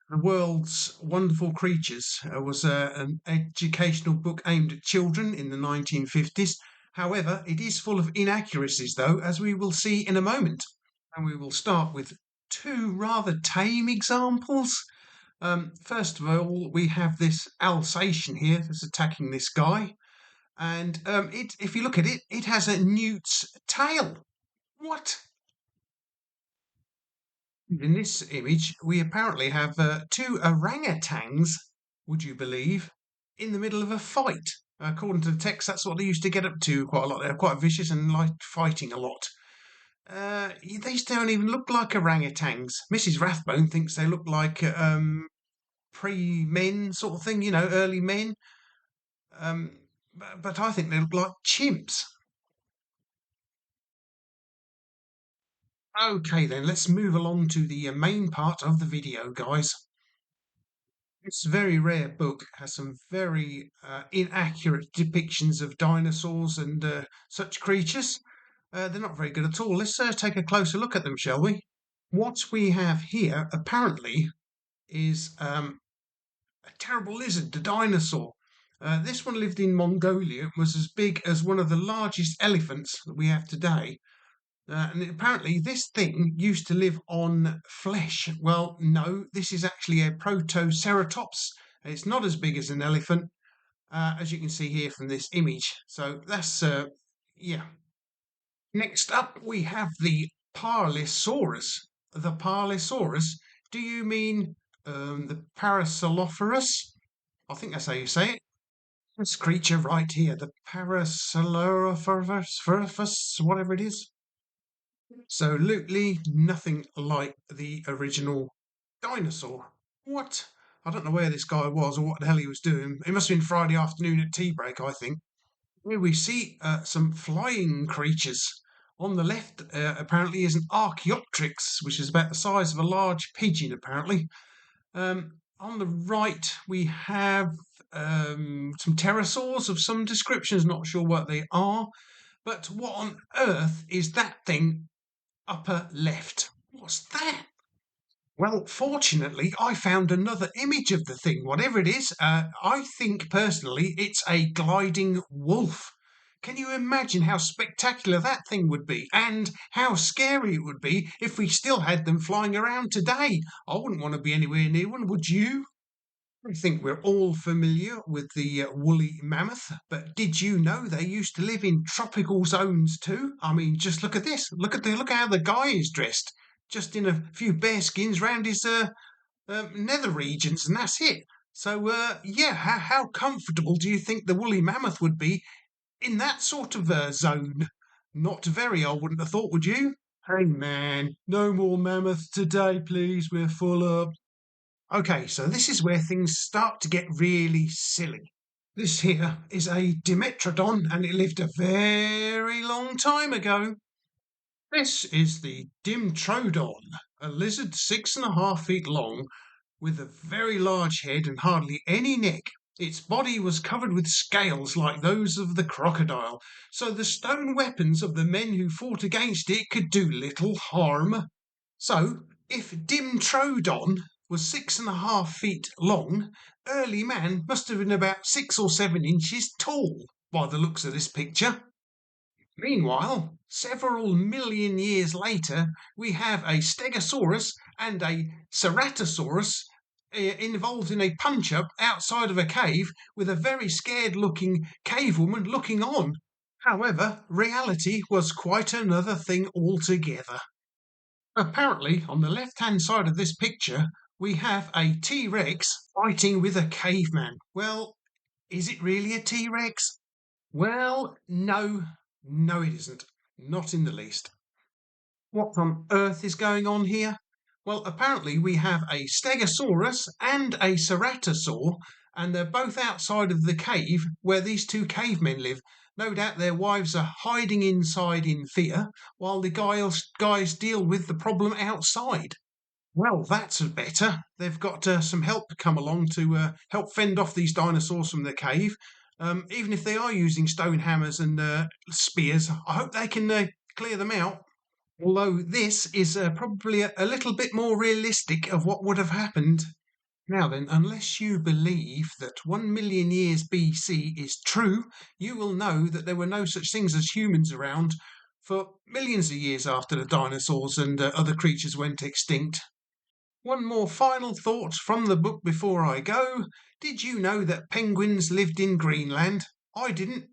The World's Wonderful Creatures was an educational book aimed at children in the 1950s. However, it is full of inaccuracies, though, as we will see in a moment. And we will start with two rather tame examples. First of all, we have this Alsatian here that's attacking this guy. And if you look at it, it has a newt's tail. What? In this image, we apparently have two orangutans, would you believe, in the middle of a fight. According to the text, that's what they used to get up to quite a lot. They're quite vicious and like fighting a lot. These don't even look like orangutans. Mrs. Rathbone thinks they look like pre-men sort of thing, early men. But I think they look like chimps. Okay, then let's move along to the main part of the video, guys. This very rare book has some very inaccurate depictions of dinosaurs and such creatures. They're not very good at all. Let's take a closer look at them, shall we? What we have here, apparently, is a terrible lizard, the dinosaur. This one lived in Mongolia and was as big as one of the largest elephants that we have today. And apparently, this thing used to live on flesh. Well, no, this is actually a protoceratops. It's not as big as an elephant, as you can see here from this image. So that's, yeah. Next up, we have the Parlisaurus. The Parlisaurus, do you mean the Parasaurolophus? I think that's how you say it. This creature right here, the Parasaurolophus, whatever it is. Absolutely nothing like the original dinosaur. What? I don't know where this guy was or what the hell he was doing. It must have been Friday afternoon at tea break, I think. Here we see some flying creatures. On the left, apparently, is an Archaeopteryx, which is about the size of a large pigeon, apparently. On the right, we have some pterosaurs of some descriptions, not sure what they are. But what on earth is that thing upper left? What's that? Well, fortunately, I found another image of the thing, whatever it is. I think personally it's a gliding wolf. Can you imagine how spectacular that thing would be and how scary it would be if we still had them flying around today? I wouldn't want to be anywhere near one, would you? I think we're all familiar with the woolly mammoth, but did you know they used to live in tropical zones too? I mean, just look at this. Look how the guy is dressed. Just in a few bearskins round his nether regions, and that's it. So, yeah, how comfortable do you think the woolly mammoth would be in that sort of zone? Not very, I wouldn't have thought, would you? Hey man, no more mammoths today, please. We're full up. Okay, so this is where things start to get really silly. This here is a Dimetrodon and it lived a very long time ago. This is the Dimtrodon, a lizard 6.5 feet long with a very large head and hardly any neck. Its body was covered with scales like those of the crocodile, so the stone weapons of the men who fought against it could do little harm. So, if Dimtrodon was 6.5 feet long, early man must have been about 6 or 7 inches tall, by the looks of this picture. Meanwhile, several million years later, we have a Stegosaurus and a Ceratosaurus involved in a punch-up outside of a cave with a very scared-looking cave woman looking on. However, reality was quite another thing altogether. Apparently, on the left-hand side of this picture, we have a T-Rex fighting with a caveman. Well, is it really a T-Rex? Well, no, it isn't. Not in the least. What on earth is going on here? Well, apparently we have a Stegosaurus and a Ceratosaur, and they're both outside of the cave where these two cavemen live. No doubt their wives are hiding inside in fear while the guys deal with the problem outside. Well, that's better. They've got some help come along to help fend off these dinosaurs from the cave. Even if they are using stone hammers and spears, I hope they can clear them out. Although this is probably a little bit more realistic of what would have happened. Now then, unless you believe that 1 million years BC is true, you will know that there were no such things as humans around for millions of years after the dinosaurs and other creatures went extinct. One more final thought from the book before I go. Did you know that penguins lived in Greenland? I didn't.